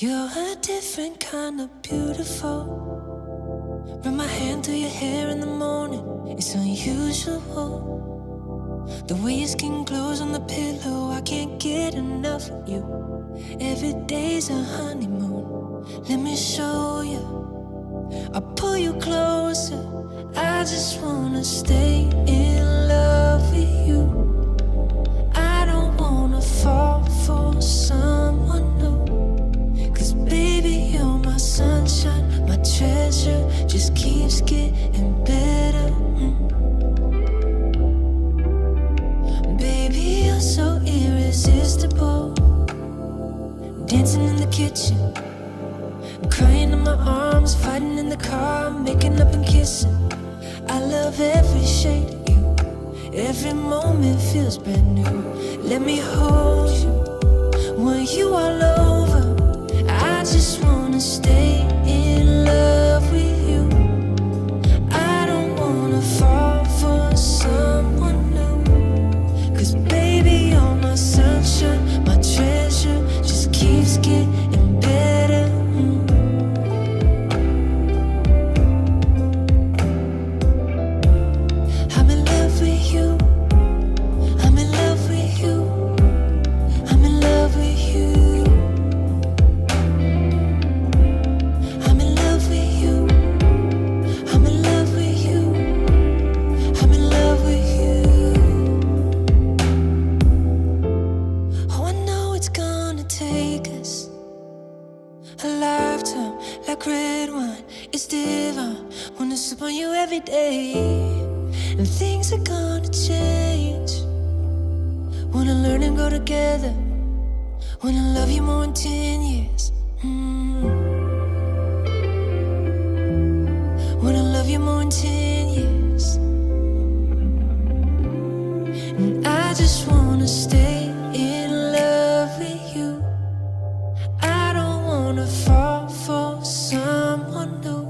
You're a different kind of beautiful. Run my hand through your hair in the morning, it's unusual. The way your skin glows on the pillow, I can't get enough of you. Every day's a honeymoon, let me show you. I'll pull you closer, I just wanna stay in love with you. I don't wanna fall for someone new, 'cause baby you're my sunshine, my treasure, just keeps getting better. Baby you're so irresistible, dancing in the kitchen, crying in my arms, fighting in the car, making up and kissing. I love every shade of you, every moment feels brand new. Let me hold you, want you all over. I just wanna stay in love with you. I don't wanna fall for someone new, 'cause baby you're my sunshine, my treasure, just keeps getting better. I'm in love with you, I'm in love with you, I'm in love with you. I'm in love with you, I'm in love with you, I'm in love with you. Oh, I know it's gonna take us a lifetime, like red wine, it's divine. Wanna sip on you every day, and things are gonna change. Wanna learn and grow together, wanna love you more in 10 years. Wanna love you more in 10 years. And I just wanna stay in love with you. I don't wanna fall for someone new,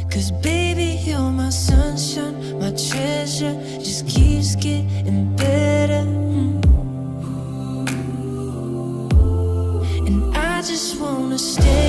'cause baby you're my sunshine, my treasure, just keeps getting better. And I just wanna stay